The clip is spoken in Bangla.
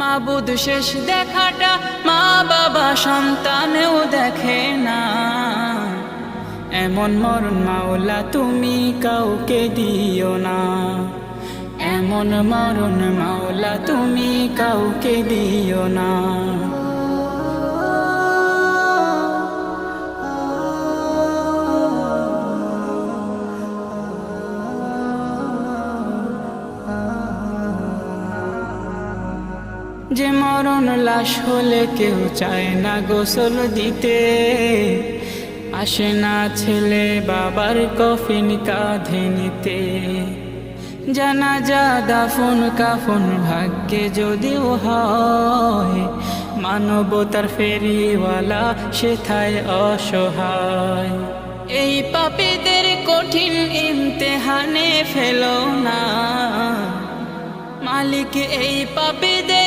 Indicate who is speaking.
Speaker 1: মাবুদ শেষ দেখাটা মা বাবা সন্তানেও দেখে না। এমন মরণ মাওলা তুমি কাউকে দিও না, এমন মরণ মাওলা তুমি কাউকে দিও না। যে মরণ লাশ হলে কেউ চায় না গোসল দিতে, আসে না ছেলে বাবার কফিন কাঁধে নিতে। জানাজা দাফন কাফন ভাগ্যে যদিও হয়, মানবতার ফেরিওয়ালা সেথায় অসহায়। এই পাপীদের কঠিন ইমতেহানে ফেলো না, মালিক এই পাপীদের